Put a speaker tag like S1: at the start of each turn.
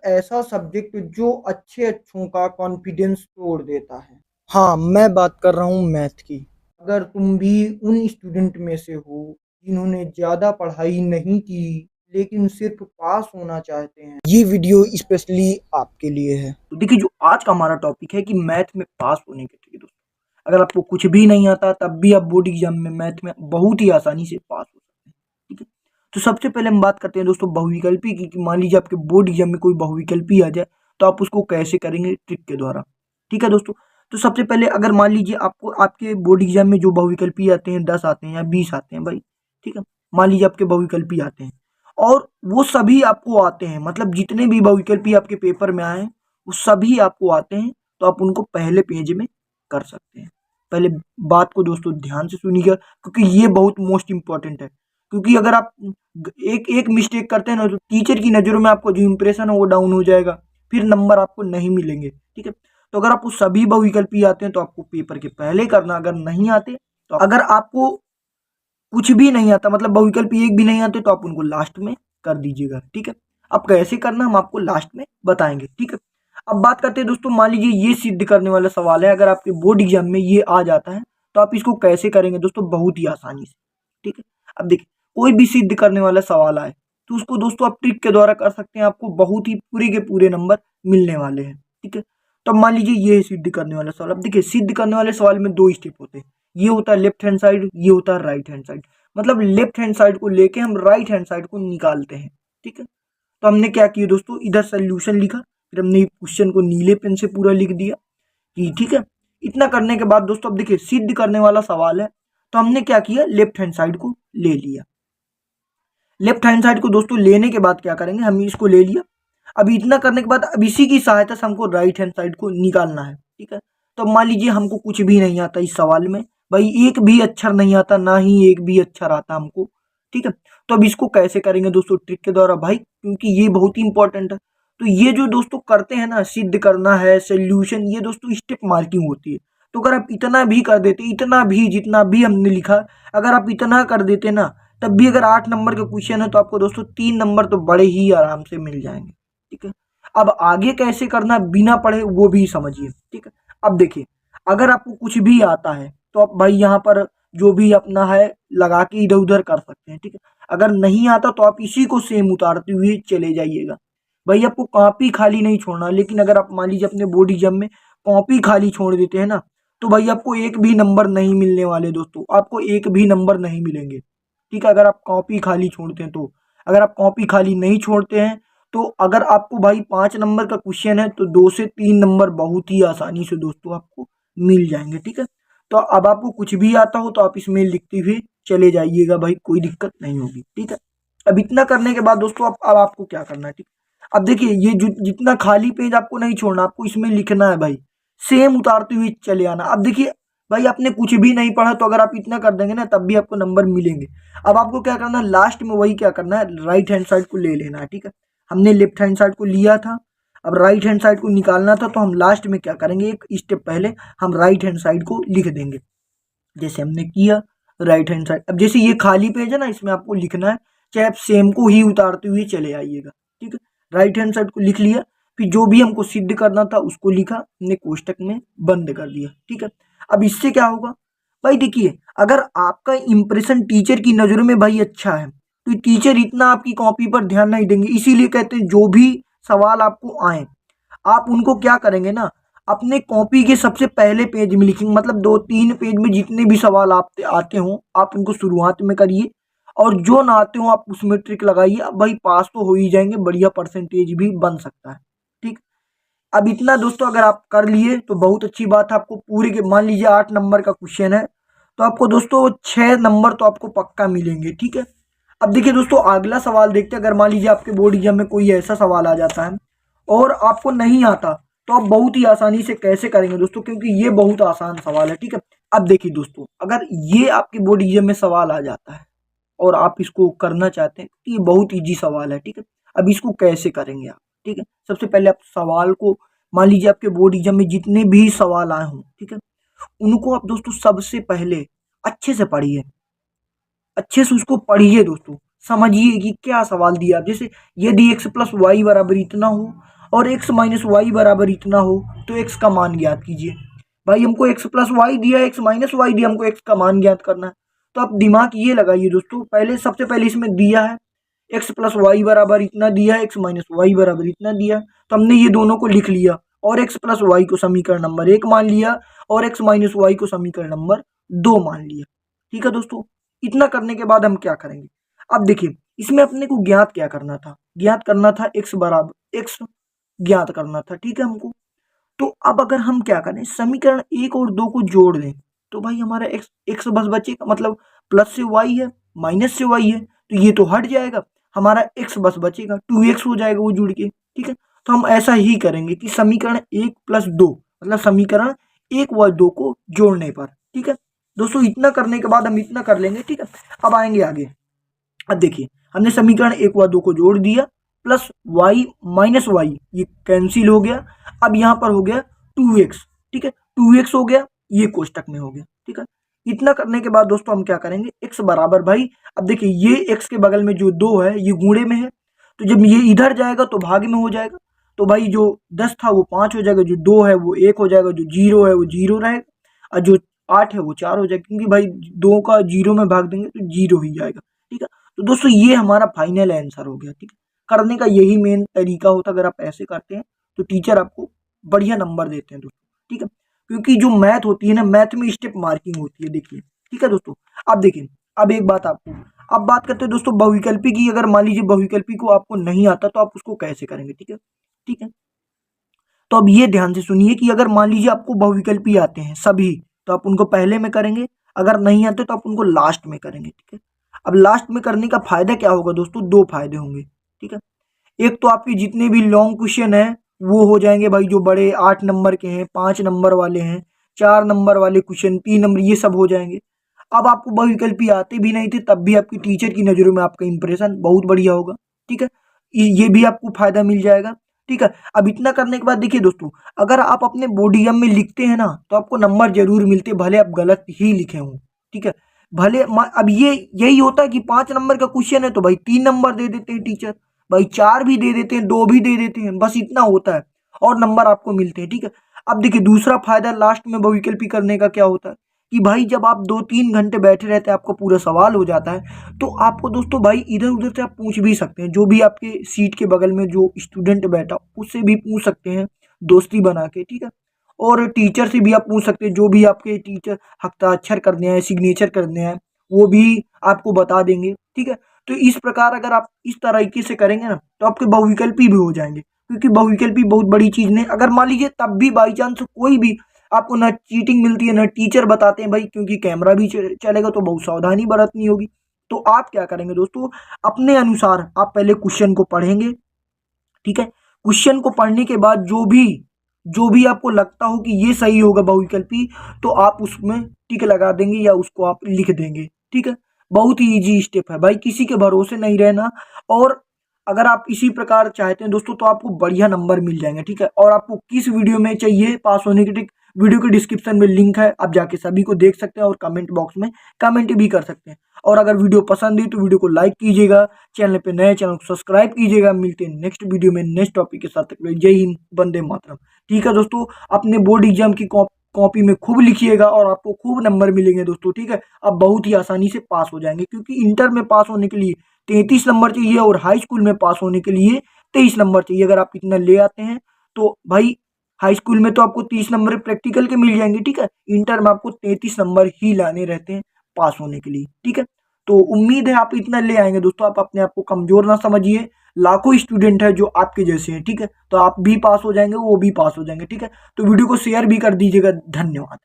S1: ऐसा सब्जेक्ट जो अच्छों का कॉन्फिडेंस तोड़ देता है। हाँ, मैं बात कर रहा हूँ मैथ की। अगर तुम भी उन स्टूडेंट में से हो जिन्होंने ज़्यादा पढ़ाई नहीं की लेकिन सिर्फ पास होना चाहते हैं, ये वीडियो स्पेशली आपके लिए है। तो देखिए, जो आज का हमारा टॉपिक है कि मैथ में पास होने के लिए दोस्तों, अगर आपको कुछ भी नहीं आता तब भी आप बोर्ड एग्जाम में मैथ में बहुत ही आसानी से पास हो सकते हैं। ठीक है, तो सबसे पहले हम बात करते हैं दोस्तों बहुविकल्पी की, कि मान लीजिए आपके बोर्ड एग्जाम में कोई बहुविकल्पी आ जाए तो आप उसको कैसे करेंगे ट्रिक के द्वारा। ठीक है दोस्तों, तो सबसे पहले अगर मान लीजिए आपको आपके बोर्ड एग्जाम में जो बहुविकल्पी आते हैं 10 आते हैं या 20 आते हैं भाई। ठीक है, मान लीजिए आपके बहुविकल्पी आते हैं और वो सभी आपको आते हैं, मतलब जितने भी बहुविकल्पी आपके पेपर में आए हैं वो सभी आपको आते हैं, तो आप उनको पहले पेज में कर सकते हैं। पहले बात को दोस्तों ध्यान से सुनिएगा, क्योंकि ये बहुत मोस्ट इंपॉर्टेंट है। क्योंकि अगर आप एक एक मिस्टेक करते हैं ना, तो टीचर की नज़रों में आपको जो इंप्रेशन है वो डाउन हो जाएगा, फिर नंबर आपको नहीं मिलेंगे। ठीक है, तो अगर आपको सभी बहुविकल्पी आते हैं तो आपको पेपर के पहले करना, अगर नहीं आते तो अगर आपको कुछ भी नहीं आता, मतलब बहुविकल्पी एक भी नहीं आते, तो आप उनको लास्ट में कर दीजिएगा। ठीक है, अब कैसे करना हम आपको लास्ट में बताएंगे। ठीक है, अब बात करते हैं दोस्तों, मान लीजिए ये सिद्ध करने वाला सवाल है, अगर आपके बोर्ड एग्जाम में ये आ जाता है तो आप इसको कैसे करेंगे दोस्तों, बहुत ही आसानी से। ठीक है, अब देखिए, कोई भी सिद्ध करने वाला सवाल आए तो उसको दोस्तों आप ट्रिक के द्वारा कर सकते हैं, आपको बहुत ही पूरे के पूरे नंबर मिलने वाले हैं। ठीक है, तो अब मान लीजिए ये है सिद्ध करने वाला सवाल। अब देखिए, सिद्ध करने वाले सवाल में दो स्टेप होते हैं, ये होता है लेफ्ट हैंड साइड, ये होता है राइट हैंड साइड। मतलब लेफ्ट हैंड साइड को लेके हम राइट हैंड साइड को निकालते हैं। ठीक है, तो हमने क्या किया दोस्तों, इधर सोल्यूशन लिखा, फिर हमने क्वेश्चन को नीले पेन से पूरा लिख दिया कि ठीक है। इतना करने के बाद दोस्तों अब देखिए, सिद्ध करने वाला सवाल है तो हमने क्या किया, लेफ्ट हैंड साइड को ले लिया। लेफ्ट हैंड साइड को दोस्तों लेने के बाद क्या करेंगे, हम इसको ले लिया। अब इतना करने के बाद अब इसी की सहायता से हमको राइट हैंड साइड को निकालना है। ठीक है, तो मान लीजिए हमको कुछ भी नहीं आता इस सवाल में, भाई एक भी अक्षर नहीं आता, ना ही एक भी अक्षर आता हमको। ठीक है, तो अब इसको कैसे करेंगे दोस्तों, ट्रिक के द्वारा भाई, क्योंकि ये बहुत ही इंपॉर्टेंट है। तो ये जो दोस्तों करते हैं ना, सिद्ध करना है, सोल्यूशन, ये दोस्तों स्टेप मार्किंग होती है। तो अगर आप इतना भी कर देते, इतना भी जितना भी हमने लिखा, अगर आप इतना कर देते ना, तब भी अगर 8 नंबर का क्वेश्चन है तो आपको दोस्तों 3 नंबर तो बड़े ही आराम से मिल जाएंगे। ठीक है, अब आगे कैसे करना बिना पढ़े वो भी समझिए। ठीक है, अब देखिए, अगर आपको कुछ भी आता है तो आप भाई यहाँ पर जो भी अपना है लगा के इधर उधर कर सकते हैं। ठीक है, अगर नहीं आता तो आप इसी को सेम उतारते हुए चले जाइएगा। भाई आपको कॉपी खाली नहीं छोड़ना, लेकिन अगर आप मान लीजिए अपने बोर्ड एग्जाम में कॉपी खाली छोड़ देते हैं ना, तो भाई आपको एक भी नंबर नहीं मिलने वाले दोस्तों, आपको एक भी नंबर नहीं मिलेंगे। ठीक है, अगर आप कॉपी खाली छोड़ते हैं तो, अगर आप कॉपी खाली नहीं छोड़ते हैं तो अगर आपको भाई 5 नंबर का क्वेश्चन है तो 2 से 3 नंबर बहुत ही आसानी से दोस्तों आपको मिल जाएंगे। ठीक है, तो अब आपको कुछ भी आता हो तो आप इसमें लिखते हुए चले जाइएगा भाई, कोई दिक्कत नहीं होगी। ठीक है, अब इतना करने के बाद दोस्तों अब आपको क्या करना है। ठीक, अब देखिए, ये जो जितना खाली पेज आपको नहीं छोड़ना, आपको इसमें लिखना है भाई, सेम उतारते हुए चले आना। अब देखिए भाई, आपने कुछ भी नहीं पढ़ा तो अगर आप इतना कर देंगे ना तब भी आपको नंबर मिलेंगे। अब आपको क्या करना है, लास्ट में वही क्या करना है, राइट हैंड साइड को ले लेना है। ठीक है, हमने लेफ्ट हैंड साइड को लिया था, अब राइट हैंड साइड को निकालना था, तो हम लास्ट में क्या करेंगे, एक स्टेप पहले हम राइट हैंड साइड को लिख देंगे, जैसे हमने किया राइट हैंड साइड। अब जैसे ये खाली पेज है ना, इसमें आपको लिखना है, चाहे आप सेम को ही उतारते हुए चले आइएगा। ठीक है, राइट हैंड साइड को लिख लिया, फिर जो भी हमको सिद्ध करना था उसको लिखा, हमने कोष्टक में बंद कर दिया। ठीक है, अब इससे क्या होगा भाई, देखिए, अगर आपका इंप्रेशन टीचर की नज़रों में भाई अच्छा है तो टीचर इतना आपकी कॉपी पर ध्यान नहीं देंगे। इसीलिए कहते हैं जो भी सवाल आपको आए आप उनको क्या करेंगे ना, अपने कॉपी के सबसे पहले पेज में लिखेंगे, मतलब 2-3 पेज में जितने भी सवाल आप आते हों आप उनको शुरुआत में करिए, और जो ना आते हो आप उसमें ट्रिक लगाइए। अब भाई पास तो हो ही जाएंगे, बढ़िया परसेंटेज भी बन सकता है। ठीक, अब इतना दोस्तों अगर आप कर लिए तो बहुत अच्छी बात है। आपको पूरे के मान लीजिए 8 नंबर का क्वेश्चन है तो आपको दोस्तों 6 नंबर तो आपको पक्का मिलेंगे। ठीक है, अब देखिए दोस्तों, अगला सवाल देखते हैं। अगर मान लीजिए आपके बोर्ड एग्जाम में कोई ऐसा सवाल आ जाता है और आपको नहीं आता, तो आप बहुत ही आसानी से कैसे करेंगे दोस्तों, क्योंकि ये बहुत आसान सवाल है। ठीक है, अब देखिए दोस्तों, अगर ये आपके बोर्ड एग्जाम में सवाल आ जाता है और आप इसको करना चाहते हैं तो ये बहुत ईजी सवाल है। ठीक है, अब इसको कैसे करेंगे आप। ठीक है, सबसे पहले आप सवाल को, मान लीजिए आपके बोर्ड एग्जाम में जितने भी सवाल आए हों, ठीक है, उनको आप दोस्तों सबसे पहले अच्छे से पढ़िए, अच्छे से उसको पढ़िए दोस्तों, समझिए कि क्या सवाल दिया। जैसे यदि x प्लस वाई बराबर इतना हो और x माइनस वाई बराबर इतना हो तो x का मान ज्ञात कीजिए। भाई हमको x प्लस वाई दिया, x माइनस वाई दिया, हमको x का मान ज्ञात करना है। तो आप दिमाग ये लगाइए दोस्तों, सबसे पहले इसमें दिया है x प्लस वाई बराबर इतना दिया है, x माइनस वाई बराबर इतना दिया, तो हमने ये दोनों को लिख लिया और x प्लस वाई को समीकरण नंबर 1 मान लिया और x माइनस वाई को समीकरण नंबर 2 मान लिया। ठीक है दोस्तों, इतना करने के बाद हम क्या करेंगे, अब देखिए इसमें अपने को ज्ञात क्या करना था, ज्ञात करना था x बराबर x ज्ञात करना था। ठीक है हमको, तो अब अगर हम क्या करें, समीकरण 1 और 2 को जोड़ दें तो भाई हमारा x बस बचेगा, मतलब प्लस से y है माइनस से y है तो ये तो हट जाएगा, हमारा x बस बचेगा 2x हो जाएगा वो जुड़ के। ठीक है, तो हम ऐसा ही करेंगे कि समीकरण 1 प्लस 2 मतलब समीकरण 1 व 2 को जोड़ने पर। ठीक है दोस्तों, इतना करने के बाद हम इतना कर लेंगे। ठीक है, अब आएंगे आगे। अब देखिए हमने समीकरण 1 व 2 को जोड़ दिया, प्लस वाई माइनस वाई ये कैंसिल हो गया, अब यहाँ पर हो गया 2x। ठीक है, 2x हो गया, ये कोष्टक में हो गया। ठीक है, इतना करने के बाद दोस्तों हम क्या करेंगे, x बराबर भाई, अब देखिए ये x के बगल में जो 2 है ये गुणे में है, तो जब ये इधर जाएगा तो भाग में हो जाएगा, तो भाई जो 10 था वो 5 हो जाएगा, जो 2 है वो 1 हो जाएगा, जो 0 है वो 0 रहेगा और जो 8 है वो 4 हो जाएगा, क्योंकि भाई 2 का 0 में भाग देंगे तो 0 ही जाएगा। ठीक है, तो दोस्तों ये हमारा फाइनल आंसर हो गया। ठीक है, करने का यही मेन तरीका होता है, अगर आप ऐसे करते हैं तो टीचर आपको बढ़िया नंबर देते हैं दोस्तों। ठीक है, क्योंकि जो मैथ होती है ना, मैथ में स्टेप मार्किंग होती है, देखिए। ठीक है दोस्तों, अब देखिए, अब एक बात आपको, अब बात करते हैं दोस्तों बहुविकल्पी की। अगर मान लीजिए बहुविकल्पी को आपको नहीं आता तो आप उसको कैसे करेंगे। ठीक है, ठीक है, तो अब ये ध्यान से सुनिए कि अगर मान लीजिए आपको बहुविकल्पी आते हैं सभी, तो आप उनको पहले में करेंगे, अगर नहीं आते तो आप उनको लास्ट में करेंगे। ठीक है, अब लास्ट में करने का फायदा क्या होगा दोस्तों, 2 फायदे होंगे। ठीक है, एक तो आपके जितने भी लॉन्ग क्वेश्चन है वो हो जाएंगे भाई, जो बड़े 8 नंबर के हैं, 5 नंबर वाले हैं, 4 नंबर वाले क्वेश्चन, 3 नंबर, ये सब हो जाएंगे। अब आपको बहुविकल्पी आते भी नहीं थे तब भी आपकी टीचर की नज़रों में आपका इंप्रेशन बहुत बढ़िया होगा। ठीक है, ये भी आपको फायदा मिल जाएगा। ठीक है, अब इतना करने के बाद देखिए दोस्तों, अगर आप अपने बोर्ड एग्जाम में लिखते हैं ना तो आपको नंबर जरूर मिलते, भले आप गलत ही लिखे हों। ठीक है, भले अब ये यही होता है कि 5 नंबर का क्वेश्चन है तो भाई 3 नंबर दे देते हैं टीचर, भाई 4 भी दे देते हैं, 2 भी दे देते हैं, बस इतना होता है और नंबर आपको मिलते हैं। ठीक है, अब देखिए दूसरा फायदा लास्ट में बहुविकल्पी करने का क्या होता है कि भाई जब आप 2-3 घंटे बैठे रहते हैं, आपको पूरा सवाल हो जाता है, तो आपको दोस्तों भाई इधर उधर से आप पूछ भी सकते हैं, जो भी आपके सीट के बगल में जो स्टूडेंट बैठा उससे भी पूछ सकते हैं दोस्ती बना के। ठीक है, और टीचर से भी आप पूछ सकते हैं, जो भी आपके टीचर हस्ताक्षर करने हैं, सिग्नेचर करने हैं, वो भी आपको बता देंगे। ठीक है, तो इस प्रकार अगर आप इस तरीके से करेंगे ना तो आपके बहुविकल्पी भी हो जाएंगे, क्योंकि बहुविकल्पी बहुत बड़ी चीज नहीं। अगर मान लीजिए तब भी बाई चांस कोई भी आपको ना चीटिंग मिलती है ना टीचर बताते हैं भाई, क्योंकि कैमरा भी चलेगा तो बहुत सावधानी बरतनी होगी, तो आप क्या करेंगे दोस्तों, अपने अनुसार आप पहले क्वेश्चन को पढ़ेंगे। ठीक है, क्वेश्चन को पढ़ने के बाद जो भी आपको लगता हो कि ये सही होगा बहुविकल्पी, तो आप उसमें टिक लगा देंगे या उसको आप लिख देंगे। ठीक है, बहुत ही इजी स्टेप है भाई, किसी के भरोसे नहीं रहना। और अगर आप इसी प्रकार चाहते हैं दोस्तों तो आपको बढ़िया नंबर मिल जाएंगे। ठीक है, और आपको किस वीडियो में चाहिए पास होने की, वीडियो के डिस्क्रिप्शन में लिंक है, आप जाके सभी को देख सकते हैं और कमेंट बॉक्स में कमेंट भी कर सकते हैं। और अगर वीडियो पसंद हुई तो वीडियो को लाइक कीजिएगा, चैनल पे नए चैनल को सब्सक्राइब कीजिएगा। मिलते हैं नेक्स्ट वीडियो में नेक्स्ट टॉपिक के साथ। जय हिंद, वंदे मातरम। ठीक है दोस्तों, अपने बोर्ड एग्जाम की कॉपी में खूब लिखिएगा और आपको खूब नंबर मिलेंगे दोस्तों। ठीक है, आप बहुत ही आसानी से पास हो जाएंगे, क्योंकि इंटर में पास होने के लिए 33 नंबर चाहिए और हाई स्कूल में पास होने के लिए 23 नंबर चाहिए। अगर आप इतना ले आते हैं तो भाई हाई स्कूल में तो आपको 30 नंबर प्रैक्टिकल के मिल जाएंगे। ठीक है, इंटर में आपको 33 नंबर ही लाने रहते हैं पास होने के लिए। ठीक है, तो उम्मीद है आप इतना ले आएंगे दोस्तों। आप अपने आप को कमजोर ना समझिए, लाखों स्टूडेंट है जो आपके जैसे हैं। ठीक है, तो आप भी पास हो जाएंगे, वो भी पास हो जाएंगे। ठीक है, तो वीडियो को शेयर भी कर दीजिएगा। धन्यवाद।